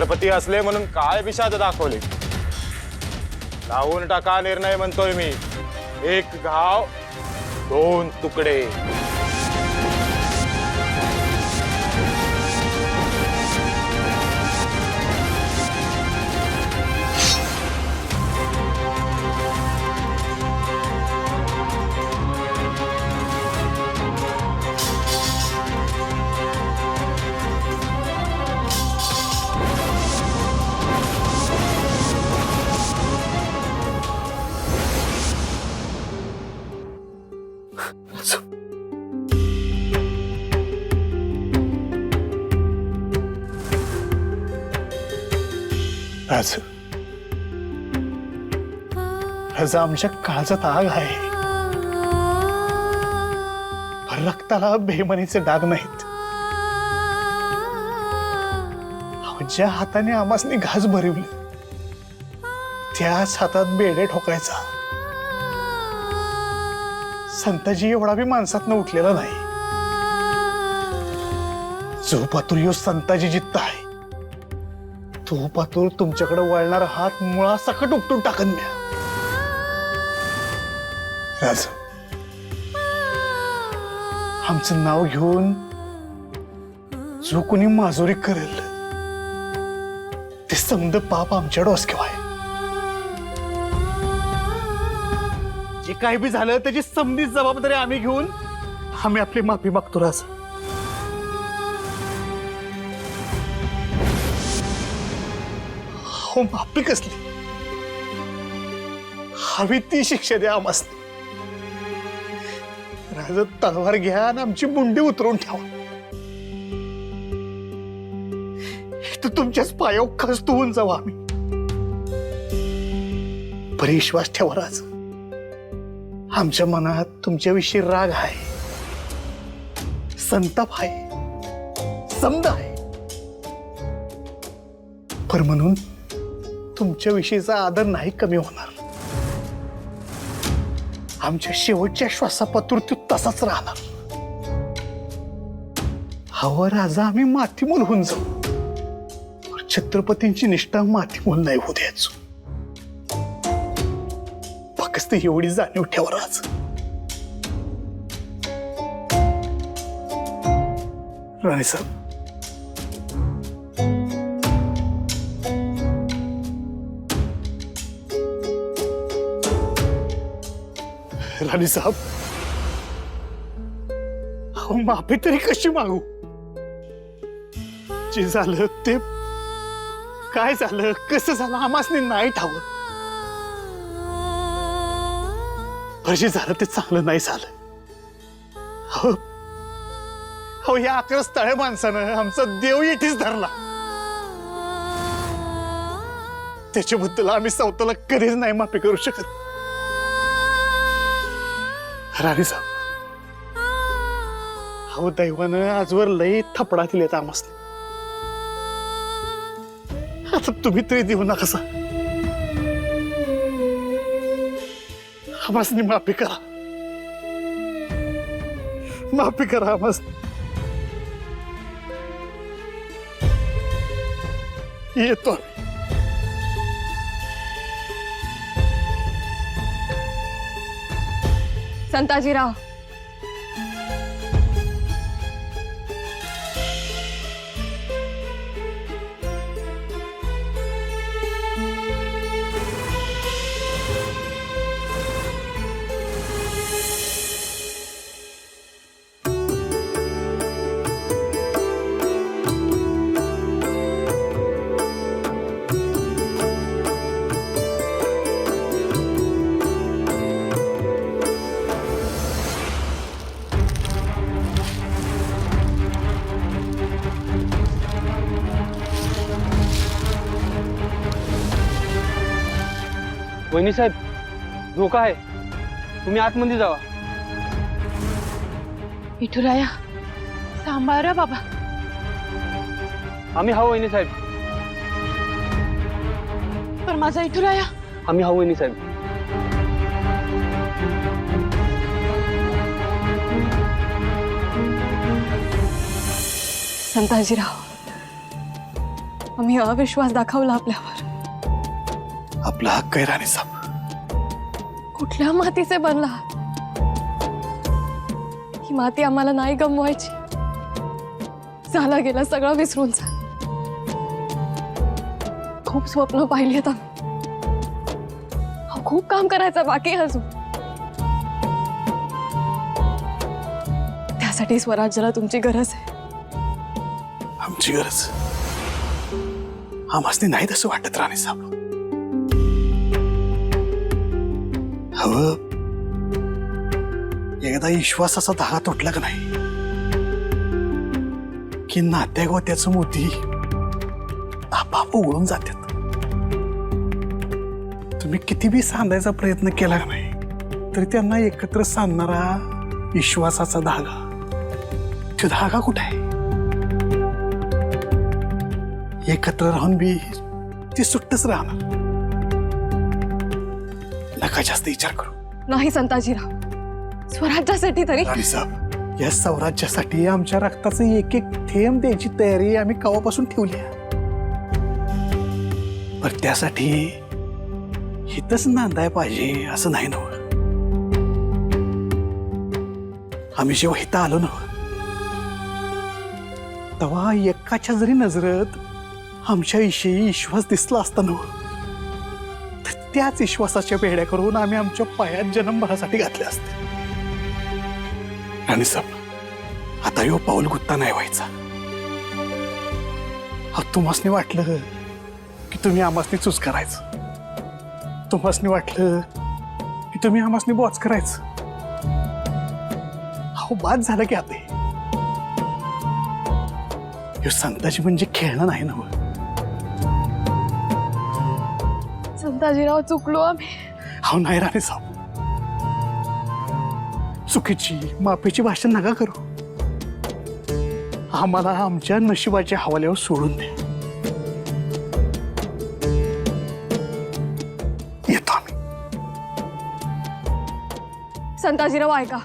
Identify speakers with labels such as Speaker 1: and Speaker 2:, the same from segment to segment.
Speaker 1: छत्रपती असले म्हणून काय विषाद दाखवले। लावून टाका निर्णय म्हणतोय मी। एक घाव दोन तुकडे।
Speaker 2: राज राज आमच्या काळजात आग आहे, पण रक्ताला बेमनीचे डाग नाहीत। ज्या हाताने आमासनी घास भरवली त्याच हातात बेडे ठोकायचा संताजी एवढा बी माणसात उठलेला नाही। जो पातूर यो संताजी जित्त आहे तो पातूर तुमच्याकडे वळणारा हात मुळा सकट उपटून टाकन म्या। राज आमचं नाव घेऊन जो कोणी माजोरी करेल ते समद पाप आमच्या डोसक्यावर आहे। जे काही बी झालं त्याची समधी जबाबदारी आम्ही घेऊन आम्ही आपली माफी मागतो। राज हो माफी कसली, हवी ती शिक्षा द्या आम्हास। राज तलवार घ्या आणि आमची मुंडी उतरवून ठेवा। तर तुमच्याच पायावर खस्त होऊन जाऊ आम्ही। बरी विश्वास ठेवा राज, आमच्या मनात तुमच्याविषयी राग आहे, संताप आहे, समज आहे, पर म्हणून तुमच्याविषयीचा आदर नाही कमी होणार। आमच्या शेवटच्या श्वासापातूर तो तसाच राहणार। हवं राजा आम्ही मातीमोल होऊन जाऊ, छत्रपतींची निष्ठा मातीमोल नाही होऊ द्यायचो। फक्त एवढी जाणीव ठेवा राज। राणे साहेब राणी साहब माफी तरी कशी मागू? जे झालं ते काय झालं कसं झालं आम्हासनी नाही ठाव। जे झालं ते चांगलं नाही झालं। हो या अकरा स्थळे माणसानं आमचा देव येठीच धरला, त्याच्याबद्दल आम्ही स्वतःला कधीच नाही माफी करू शकत। राणी साहेब हो दैवानं आजवर लई थपडा दिलेत आम्हासनी, आता तुम्ही तरी देऊ नका। आम्हासनी माफी करा, माफी करा आम्हासनी। येतो
Speaker 3: संताजीराव,
Speaker 4: वहिनी साहेब धोका आहे, तुम्ही आतमध्ये जावा।
Speaker 3: विठुराया सांभाळा बाबा।
Speaker 4: आम्ही हाव वहिनी साहेब,
Speaker 3: पर माझा विठुराया।
Speaker 4: आम्ही हाव वहिनी साहेब।
Speaker 3: संताजीराव आम्ही अविश्वास दाखवला आपल्यावर.
Speaker 2: आपला हक्क आहे राणी साहेब.
Speaker 3: कुठल्या मातीचे बनला? ही माती आम्हाला नाही गमवायची. झाला गेला सगळं विसरून जा. खूप स्वप्न पाहिली आहेत आम्ही. खूप काम करायचं बाकी आहे अजून. त्यासाठी स्वराज्याला तुमची गरज आहे.
Speaker 2: आमची गरज आम्हासनी नाही तसं वाटत राणी साहेब. हवं एकदा विश्वासाचा धागा तुटला का नाही की नात्या गोत्याचं मोती आपाप उघडून जातात. तुम्ही किती बी सांधायचा प्रयत्न केला का नाही तरी त्यांना एकत्र सांधणारा विश्वासाचा धागा, तो धागा कुठे आहे? एकत्र राहून बी ती सुट्टच राहणार. नका जास्त विचार करू.
Speaker 3: नाही संताजीराव, स्वराज्यासाठी तरी.
Speaker 2: राणी साहेब, या स्वराज्यासाठी आमच्या रक्ताचं एक एक थेंब द्यायची तयारी आम्ही कवापासून ठेवली आहे. पण त्यासाठी हितच नांदाय पाहिजे असं नाही नव्ह. आम्ही जेव्हा हित आलो ना तेव्हा एकाच्या जरी नजरेत आमच्याविषयी विश्वास दिसला असता नव्ह तर त्याच विश्वासाच्या बेड्या करून आम्ही आमच्या पायात जन्मभरासाठी घातले असते. राणी साहेब, आता यो पाऊल गुत्ता नाही व्हायचा. तुम्हासनी वाटलं की तुम्ही आमासनी चूज करायचं, तुम्हासनी वाटलं की तुम्ही आमासनी बॉच करायचं. हो बाद झालं की आता हे संताजी म्हणजे खेळणं नाही ना.
Speaker 3: संताजीराव, चुकलो आम्ही.
Speaker 2: हो नाही राणी साहेब, चुकीची माफीची भाषा नका करू. आम्हाला आमच्या नशिबाच्या हवाल्यावर सोडून दे. येतो आम्ही.
Speaker 3: संताजीराव ऐका.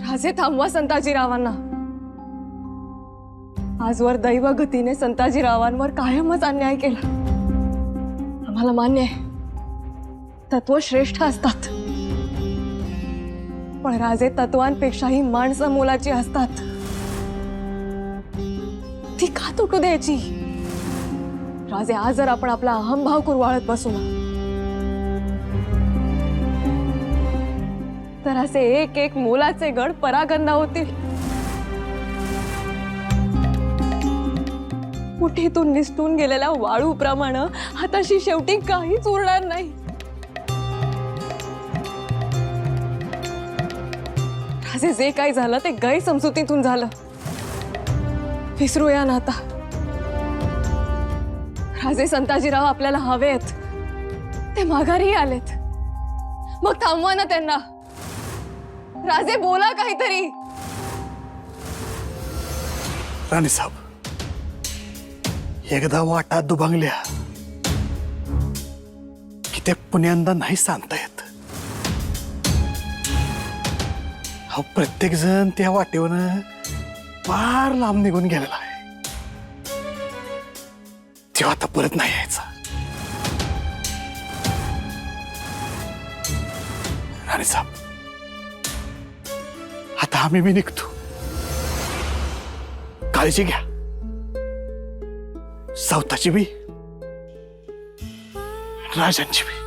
Speaker 3: राजे थांबवा संताजीरावांना. आजवर दैवगतीने संताजीरावांवर कायमच अन्याय केला. आम्हाला मान्य आहे, तत्व श्रेष्ठ असतात, पण राजे तत्वांपेक्षाही माणसं मोलाची असतात. ती का तुटू द्यायची? राजे, आज जर आपण आपला अहंभाव कुरवाळत बसू ना तर असे एक एक मोलाचे गड परागंदा होतील. मुठीतून निसटून गेलेल्या वाळूप्रमाणे हाताशी शेवटी काहीच उरणार नाही. राजे, जे काही झालं ते गैरसमजुतीतून झालं. विसरूया ना आता. राजे, संताजीराव आपल्याला हवेत, ते माघारी आलेत. मग थांबवा ना त्यांना. राजे, बोला काहीतरी.
Speaker 2: राणी साहेब, एकदा वाटा दुभांगल्या की ते पुण्यांदा नाही सांगता येत. हा प्रत्येक जण त्या वाटेवर फार लांब निघून गेलेला आहे. तेव्हा आता परत नाही यायचा. राणी साहेब, आता आम्ही बी निघतो. काळजी घ्या, सावताची बी, राजांची बी.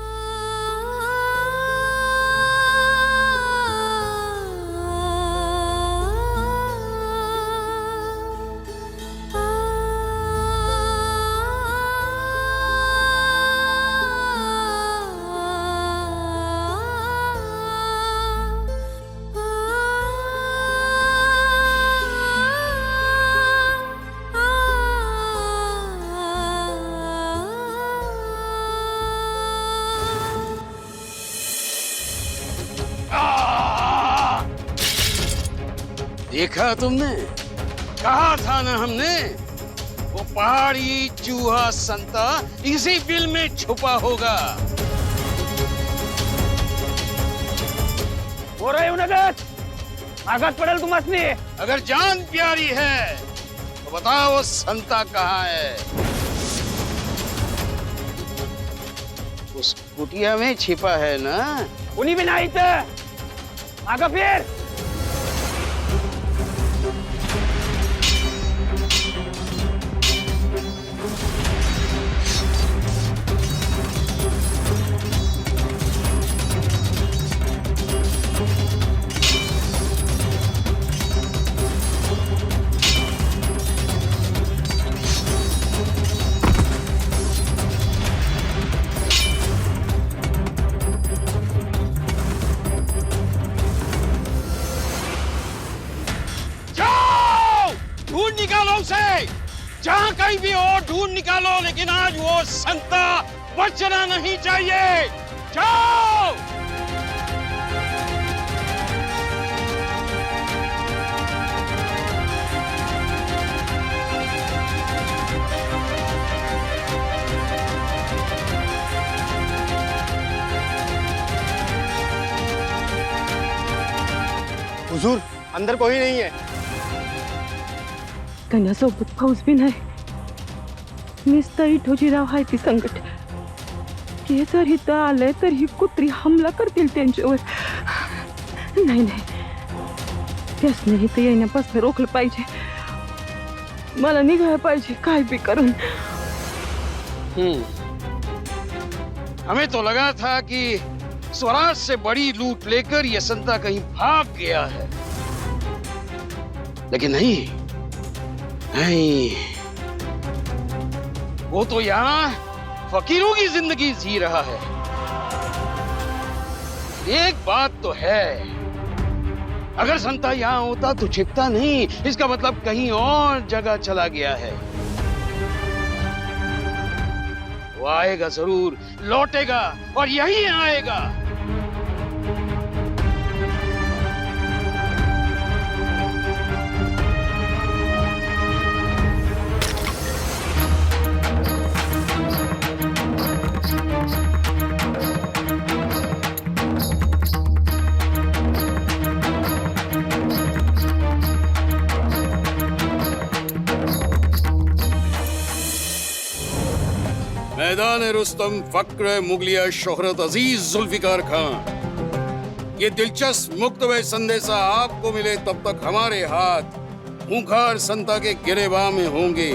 Speaker 5: देखा तुमने, कहा था ना हमने, वो पहाड़ी चूहा संता इसी बिल में छुपा होगा।
Speaker 4: हो रहा है नगद आघात पड़ेल तुम्हासनी।
Speaker 5: अगर जान प्यारी है तो बताओ वो संता कहाँ है? उस कुटिया में छिपा है ना?
Speaker 4: उन्हीं भी नहीं थे। आगा फिर
Speaker 5: ढूंढ निकालो उसे, जहां कहीं भी हो ढूंढ निकालो, लेकिन आज वो संता बचना नहीं चाहिए। जाओ।
Speaker 1: हुजूर, अंदर कोई नहीं है।
Speaker 6: त्यांच्यासोबत फौज बी नाही, नुसतं इठोजीराव आहे ती संकट. ते जर इथं आले तर ही कुत्री हमला करतील त्यांच्यावर. नाही नाही, त्यासने इथं येण्यापासून रोखलं पाहिजे. मला निघायला पाहिजे काय बी करून.
Speaker 5: हमें तो लगा था कि स्वराज से बड़ी लूट लेकर ये संता कहीं भाग गया है, लेकिन नहीं नहीं, वो तो यहाँ फकीरों की जिंदगी जी रहा है। एक बात तो है, अगर संता यहाँ होता तो छिपता नहीं, इसका मतलब कहीं और जगह चला गया है। वो आएगा जरूर, लौटेगा और यही आएगा। मैदान रुस्तम फक्र मुगलिया शोहरत अजीज जुल्फिकार खान, ये दिलचस्प मुक्तवे संदेशा आपको मिले तब तक हमारे हाथ खूंखार संता के गिरेबान में होंगे।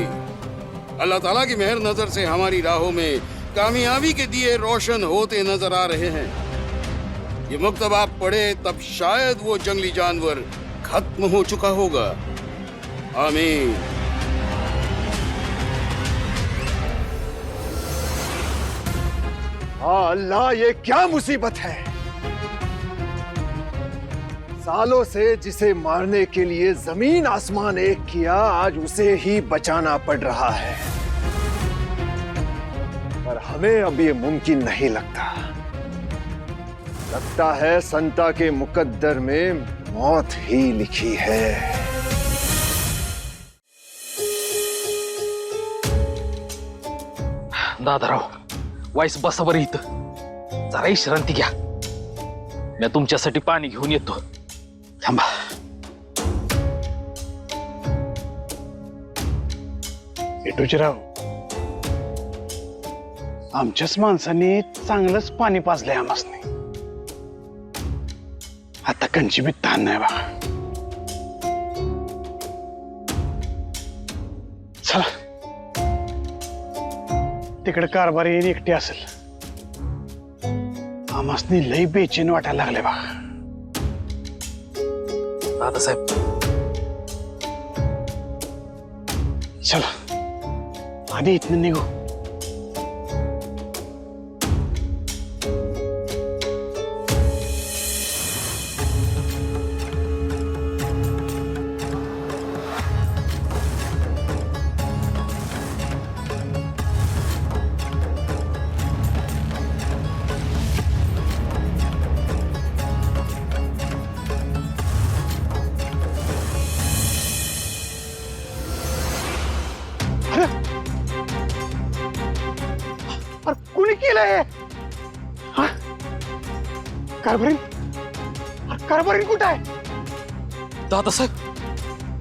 Speaker 5: अल्लाह ताला की मेहर नजर से हमारी राहों में कामयाबी के दिए रोशन होते नजर आ रहे हैं। ये मुक्तब आप पढ़े तब शायद वो जंगली जानवर खत्म हो चुका होगा। आमीन।
Speaker 7: अल्लाह, ये क्या मुसीबत है। सालों से जिसे मारने के लिए जमीन आसमान एक किया, आज उसे ही बचाना पड़ रहा है। पर हमें अब ये मुमकिन नहीं लगता। लगता है संता के मुकद्दर में मौत ही लिखी है।
Speaker 8: दादाराव, वाईस बसा बरं इथं, जरा विश्रांती घ्या. मी तुमच्यासाठी पाणी घेऊन येतो. थांबा.
Speaker 2: इटूजीराव, आमच्याच माणसाने चांगलंच पाणी पाजलंय आम्हासनी. आता कंची बी ताण नाही बघा. चला, तिकडे कारभारी एकटी असेल. आम्हासनी लई बेचैन वाटायला लागले बघा.
Speaker 8: दादासाहेब,
Speaker 2: चला आधी इथनं निघू. अरे केलंय? हा? कारभारी कारभारी कुठं आहे?
Speaker 8: दादासाहेब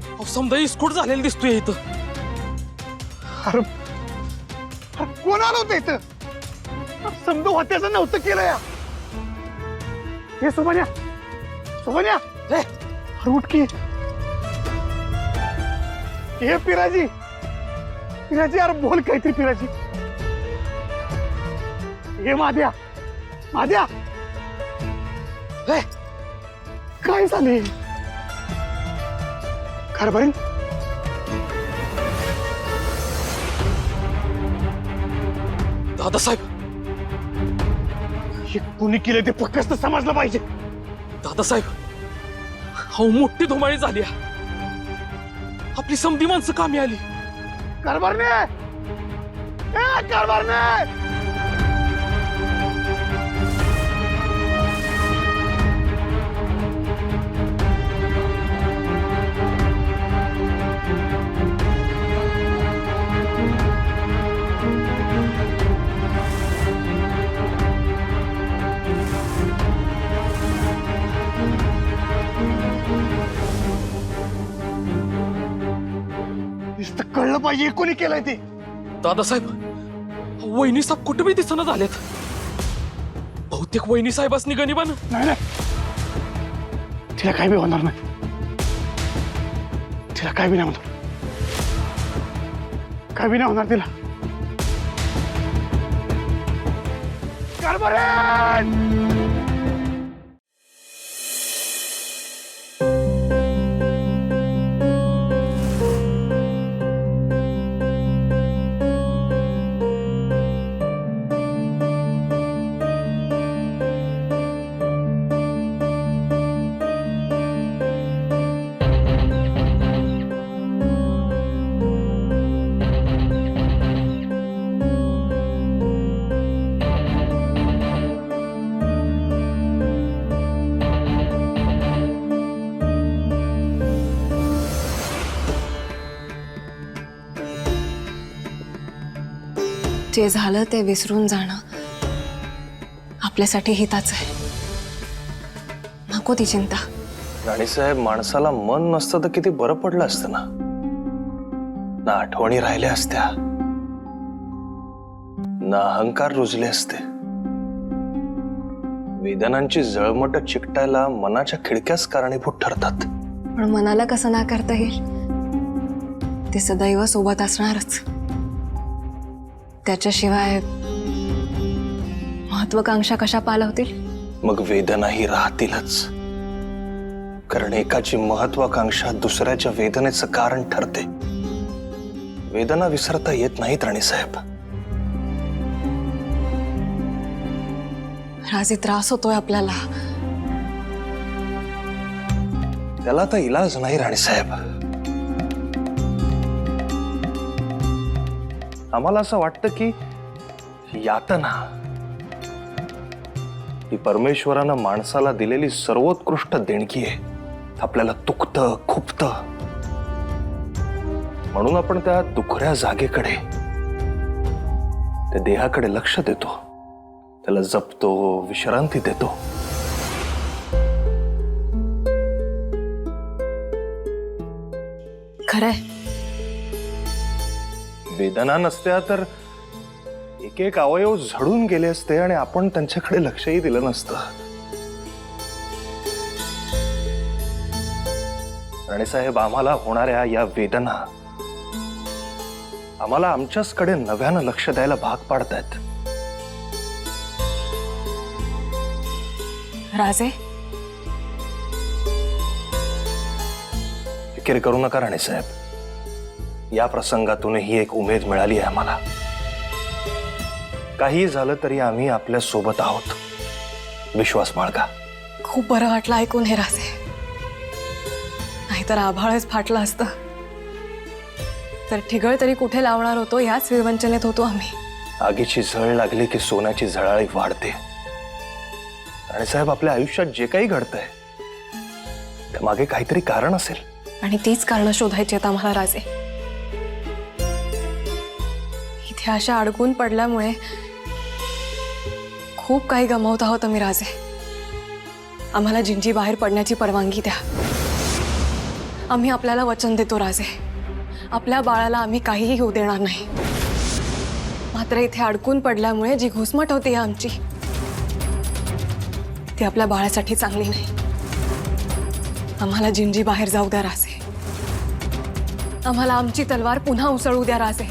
Speaker 8: अहो, समजा इस्कोट झालेला दिसतोय इथं.
Speaker 2: अरे कोण आलं होतं इथं? समजा होत्याचं नव्हतं केलं या. हे सोमन्या सोमन्या अरे उठ की. हे पिराजी पिराजी यार बोल काहीतरी पिराजी. हे माद्या माद्या काय झाले? कारभारी
Speaker 8: दादासाहेब
Speaker 2: हे कुणी केलं ते पक्कच समजलं पाहिजे.
Speaker 8: दादासाहेब अहो मोठी धुमाळी झाली आहे. आपली समधी माणसं कामी आली.
Speaker 2: कारभारने कारभारने नुसतं कळलं पाहिजे कोणी केलंय ते.
Speaker 8: दादासाहेब वहिनी साहेब कुठे बी दिसना झालेत. बहुतेक वहिनी साहेबांनी गणिबान.
Speaker 2: नाही नाही तिला काय बी होणार नाही. तिला काय बी नाही होणार. काय बी नाही होणार तिला. कारभारी
Speaker 3: जे झालं ते विसरून जाणं आपल्यासाठी हिताचं आहे. नको ती चिंता.
Speaker 9: राणीसाहेब माणसाला मन नसतं तर किती बरं पडलं असतं ना. ना आठवणी राहिल्या असत्या ना अहंकार रुजले असते. वेदनांची जळमट चिकटायला मनाच्या खिडक्याच कारणीभूत ठरतात.
Speaker 3: पण मनाला कसं नाकारता येईल? ते सदैव सोबत असणारच. त्याच्याशिवाय महत्वाकांक्षा कशा पालवतील?
Speaker 9: मग वेदनाही राहतीलच. कारण एकाची महत्वाकांक्षा दुसऱ्याच्या वेदनेचं कारण ठरते. वेदना विसरता येत नाहीत राणीसाहेब.
Speaker 3: राजे त्रास होतोय आपल्याला.
Speaker 9: त्याला तर इलाज नाही राणीसाहेब. आम्हाला असं वाटतं की यातना ही परमेश्वरानं माणसाला दिलेली सर्वोत्कृष्ट देणगी आहे. आपल्याला दुखतं खुपतं म्हणून आपण त्या दुखऱ्या जागेकडे त्या देहाकडे लक्ष देतो. त्याला जपतो, विश्रांती देतो.
Speaker 3: खरंय.
Speaker 9: वेदना नसत्या तर एक एक अवयव झडून गेले असते आणि आपण त्यांच्याकडे लक्षही दिलं नसतं. राणीसाहेब आम्हाला होणाऱ्या या वेदना आम्हाला आमच्याचकडे नव्यानं लक्ष द्यायला भाग पाडतायत.
Speaker 3: राजे
Speaker 9: फिकीर करू नका राणीसाहेब. या प्रसंगातूनही एक उमेद मिळाली आहे आम्हाला. काही झालं तरी आम्ही आपल्या सोबत आहोत. विश्वास बाळगा.
Speaker 3: खूप बरं वाटलं ऐकून हे राजे. नाहीतर आभाळच फाटलं असतं तर ठिगळ तरी कुठे लावणार होतो याच विवंचनेत होतो आम्ही.
Speaker 9: आगीची झळ लागली की सोन्याची झळाळी वाढते. राणीसाहेब आपल्या आयुष्यात जे काही घडतंय त्यामागे काहीतरी कारण असेल.
Speaker 3: आणि तीच कारणं शोधायची आहेत आम्हाला राजे. इथे अशा अडकून पडल्यामुळे खूप काही गमावत आहोत आम्ही राजे. आम्हाला जिंजी बाहेर पडण्याची परवानगी द्या. आम्ही आपल्याला वचन देतो राजे, आपल्या बाळाला आम्ही काहीही होऊ देणार नाही. मात्र इथे अडकून पडल्यामुळे जी घुसमट होती आमची ती आपल्या बाळासाठी चांगली नाही. आम्हाला जिंजी बाहेर जाऊ द्या राजे. आम्हाला आमची तलवार पुन्हा उसळू द्या राजे.